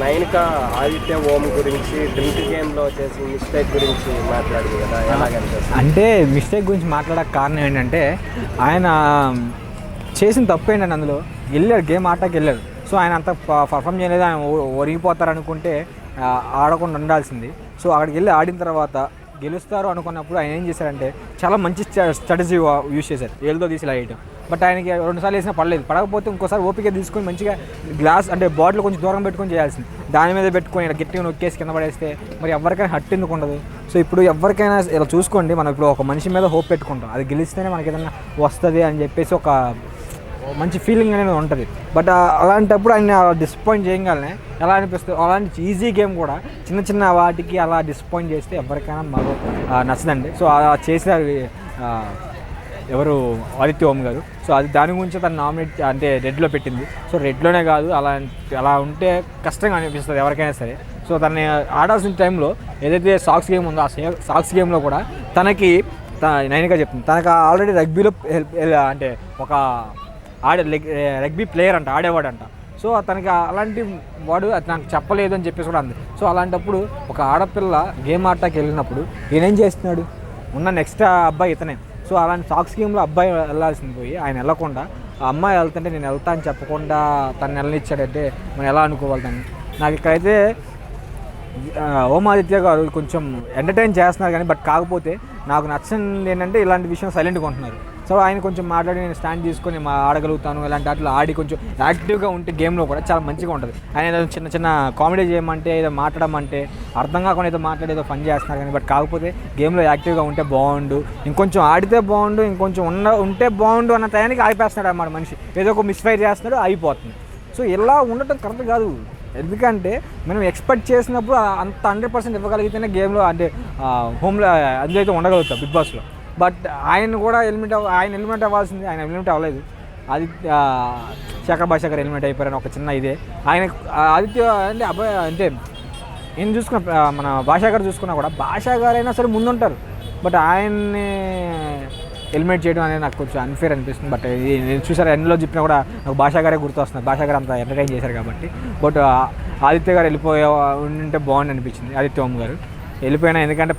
నైనిక ఆదిత్య ఓం గురించి డ్రింక్ గేమ్లో చేసిన మిస్టేక్ గురించి మాట్లాడింది కదా, ఎలాగనిపిస్తుంది? అంటే మిస్టేక్ గురించి మాట్లాడక కారణం ఏంటంటే ఆయన చేసిన తప్పు ఏంటంటే అందులో వెళ్ళాడు, గేమ్ ఆటకి వెళ్ళాడు. సో ఆయన అంత పర్ఫామ్ చేయలేదు, ఆయన ఒరిగిపోతారు అనుకుంటే ఆడకుండా ఉండాల్సింది. సో అక్కడికి వెళ్ళి ఆడిన తర్వాత గెలుస్తారు అనుకున్నప్పుడు ఆయన ఏం చేశారంటే చాలా మంచి స్ట్రాటజీ యూజ్ చేశారు, ఏళ్ళతో తీసి వేయడం. బట్ ఆయనకి 2 సార్లు వేసినా పడలేదు. పడకపోతే ఇంకోసారి ఓపిక తీసుకొని మంచిగా గ్లాస్ అంటే బాటిల్ కొంచెం దూరం పెట్టుకొని చేయాల్సింది. దాని మీద పెట్టుకొని ఇలా గట్టిగా నొక్కేసి కింద పడేస్తే మరి ఎవరికైనా హట్ ఎందుకు ఉండదు? సో ఇప్పుడు ఎవరికైనా ఇలా చూసుకోండి, మనం ఇప్పుడు ఒక మనిషి మీద హోప్ పెట్టుకుంటాం, అది గెలిస్తేనే మనకి ఏదైనా వస్తుంది అని చెప్పేసి ఒక మంచి ఫీలింగ్ అనేది ఉంటుంది. బట్ అలాంటప్పుడు ఆయన డిసప్పాయింట్ చేయగానే ఎలా అనిపిస్తుంది? అలాంటి ఈజీ గేమ్ కూడా చిన్న చిన్న వాటికి అలా డిసప్పాయింట్ చేస్తే ఎవరికైనా మరో నచ్చదండి. సో అలా చేశారు ఎవరు ఆదిత్య ఓం గారు. సో అది దాని గురించి తను నామినేట్ అంటే రెడ్లో పెట్టింది. సో రెడ్లోనే కాదు, అలా ఉంటే కష్టంగా అనిపిస్తుంది ఎవరికైనా సరే. సో తనని ఆడాల్సిన టైంలో ఏదైతే సాక్స్ గేమ్ ఉందో ఆ సాక్స్ గేమ్లో కూడా తనకి నైనిక చెప్తుంది, తనకు ఆల్రెడీ రగ్బీలో అంటే ఒక రగ్బీ ప్లేయర్ అంట, ఆడేవాడంట. సో తనకి అలాంటి వాడు అది నాకు చెప్పలేదు అని చెప్పేసి కూడా అంది. సో అలాంటప్పుడు ఒక ఆడపిల్ల గేమ్ ఆడటానికి వెళ్ళినప్పుడు ఈయనేం చేస్తున్నాడు? ఉన్న నెక్స్ట్ అబ్బాయి ఇతనే. సో అలాంటి సాక్స్ గేమ్లో అబ్బాయి వెళ్ళాల్సింది పోయి ఆయన వెళ్ళకుండా ఆ అమ్మాయి వెళ్తుంటే నేను వెళ్తా అని చెప్పకుండా తను వెళ్ళనిచ్చాడంటే మనం ఎలా అనుకోవాలి దాన్ని? నాకు ఇక్కడైతే ఓం ఆదిత్య గారు కొంచెం ఎంటర్టైన్ చేస్తున్నారు కానీ, బట్ కాకపోతే నాకు నచ్చింది ఏంటంటే ఇలాంటి విషయం సైలెంట్గా ఉంటున్నారు. సో ఆయన కొంచెం మాట్లాడి నేను స్టాండ్ తీసుకొని ఆడగలుగుతాను ఇలాంటి అట్లా ఆడి కొంచెం యాక్టివ్గా ఉంటే గేమ్లో కూడా చాలా మంచిగా ఉంటుంది. ఆయన ఏదో చిన్న చిన్న కామెడీ చేయమంటే ఏదో మాట్లాడమంటే అర్థం కాకుండా ఏదో మాట్లాడేదో పని చేస్తున్నారు కానీ, బట్ కాకపోతే గేమ్లో యాక్టివ్గా ఉంటే బాగుండు, ఇంకొంచెం ఆడితే బాగుండు, ఇంకొంచెం ఉంటే బాగుండు అన్న టైంకి ఆగిపేస్తున్నాడు అన్నమాట మనిషి. ఏదో ఒక మిస్ఫైర్ చేస్తున్నాడు, అయిపోతుంది. సో ఇలా ఉండటం కరెక్ట్ కాదు. ఎందుకంటే మనం ఎక్స్పెక్ట్ చేసినప్పుడు అంత 100% ఇవ్వగలిగితేనే గేమ్లో అంటే హోమ్లో అందులో అయితే ఉండగలుగుతాం బిగ్ బాస్లో. బట్ ఆయన కూడా ఎలిమినేట్ అవ్వాల్సింది, ఆయన ఎలిమినేట్ అవ్వలేదు. శేఖర్ భాషా గారు ఎలిమినేట్ అయిపోయారని ఒక చిన్న ఇదే. ఆయన ఆదిత్య అంటే అబ్బాయి అంటే నేను చూసుకున్న మన భాషా గారు చూసుకున్నా కూడా భాషా గారు అయినా సరే ముందుంటారు. బట్ ఆయన్ని ఎలిమినేట్ చేయడం అనేది నాకు కొంచెం అన్ఫేర్ అనిపిస్తుంది. బట్ నేను చూసారు ఎన్నిలో చెప్పినా కూడా నాకు భాషా గారే గుర్తొస్తున్నారు, భాషా గారు అంత ఎంటర్టైన్ చేశారు కాబట్టి. బట్ ఆదిత్య గారు వెళ్ళిపోయే ఉంటే బాగుంది అనిపించింది. ఆదిత్య ఓం గారు వెళ్ళిపోయినా ఎందుకంటే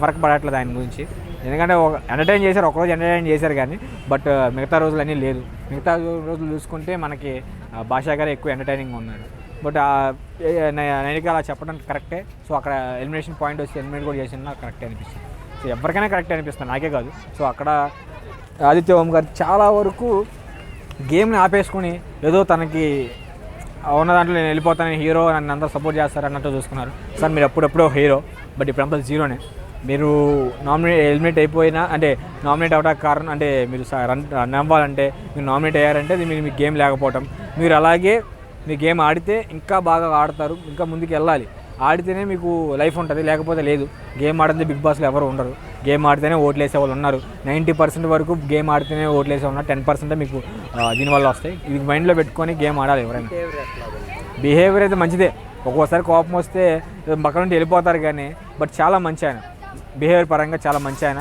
ఫరక్ పడట్లేదు ఆయన గురించి. ఎందుకంటే ఎంటర్టైన్ చేశారు, ఒకరోజు ఎంటర్టైన్ చేశారు కానీ, బట్ మిగతా రోజులు అన్నీ లేదు. మిగతా రోజులు చూసుకుంటే మనకి భాషా గారే ఎక్కువ ఎంటర్టైనింగ్ ఉన్నారు. బట్ నైనిక అలా చెప్పడం కరెక్టే. సో అక్కడ ఎలిమినేషన్ పాయింట్ వచ్చి ఎలిమినేట్ కూడా చేసిన నాకు కరెక్టే అనిపిస్తుంది. సో ఎవరికైనా కరెక్ట్ అనిపిస్తుంది, నాకే కాదు. సో అక్కడ ఆదిత్య ఓం గారు చాలా వరకు గేమ్ని ఆపేసుకొని ఏదో తనకి ఉన్న దాంట్లో నేను వెళ్ళిపోతాను, హీరో నన్ను అందరూ సపోర్ట్ చేస్తారు అన్నట్టు చూసుకున్నారు. సార్ మీరు ఎప్పుడెప్పుడో హీరో, బట్ ఇప్పుడంతా జీరోనే. మీరు ఎలిమినేట్ అయిపోయినా అంటే నామినేట్ అవ్వడానికి కారణం అంటే మీరు రన్ అవ్వాలంటే మీరు నామినేట్ అయ్యారంటే అది మీ గేమ్ లేకపోవటం. మీరు అలాగే మీ గేమ్ ఆడితే ఇంకా బాగా ఆడతారు, ఇంకా ముందుకు వెళ్ళాలి. ఆడితేనే మీకు లైఫ్ ఉంటుంది, లేకపోతే లేదు. గేమ్ ఆడితే బిగ్ బాస్లో ఎవరు ఉండరు. గేమ్ ఆడితేనే ఓట్లు వేసే వాళ్ళు ఉన్నారు. 90% వరకు గేమ్ ఆడితేనే ఓట్లు వేసే ఉన్నారు. 10% మీకు దీనివల్ల వస్తాయి. ఇది మైండ్లో పెట్టుకొని గేమ్ ఆడాలి ఎవరైనా. బిహేవియర్ అయితే మంచిదే. ఒక్కోసారి కోపం వస్తే పక్కన నుండి వెళ్ళిపోతారు కానీ, బట్ చాలా మంచి ఆయన. బిహేవియర్ పరంగా చాలా మంచి ఆయన.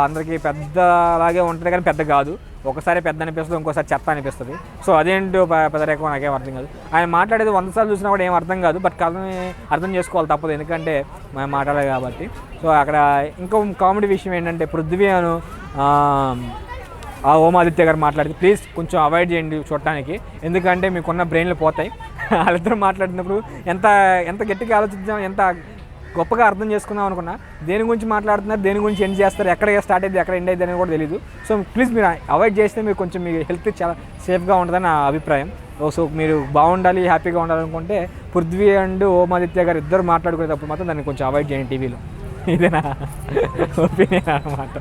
అందరికీ పెద్దలాగే ఉంటుంది కానీ పెద్ద కాదు. ఒకసారి పెద్ద అనిపిస్తుంది, ఇంకోసారి చెత్త అనిపిస్తుంది. సో అదేంటో పెద్ద రేఖ నాకేం అర్థం కాదు. ఆయన మాట్లాడేది 100 సార్లు చూసినా కూడా ఏం అర్థం కాదు. బట్ కథని అర్థం చేసుకోవాలి తప్పదు, ఎందుకంటే మనం మాట్లాడాలి కాబట్టి. సో అక్కడ ఇంకో కామెడీ విషయం ఏంటంటే పృథ్వీ అను ఓం ఆదిత్య గారు మాట్లాడితే ప్లీజ్ కొంచెం అవాయిడ్ చేయండి చూడటానికి, ఎందుకంటే మీకున్న బ్రెయిన్లు పోతాయి. వాళ్ళిద్దరూ మాట్లాడినప్పుడు ఎంత గట్టిగా ఆలోచించాం, ఎంత గొప్పగా అర్థం చేసుకుందాం అనుకున్నా దేని గురించి మాట్లాడుతున్నారు, దేని గురించి ఎండ్ చేస్తారు, ఎక్కడ స్టార్ట్ అయ్యింది ఎక్కడ ఎండ్ అయ్యింది అనేది కూడా తెలియదు. సో ప్లీజ్ మీరు అవాయిడ్ చేస్తే మీకు కొంచెం మీ హెల్త్ చాలా సేఫ్గా ఉంటుందని నా అభిప్రాయం. సో మీరు బాగుండాలి, హ్యాపీగా ఉండాలనుకుంటే పృథ్వీ అండ్ ఓం ఆదిత్య గారు ఇద్దరు మాట్లాడుకునేటప్పుడు మాత్రం దాన్ని కొంచెం అవాయిడ్ చేయండి టీవీలో. ఇదేనా ఒపీనియన్ అన్నమాట.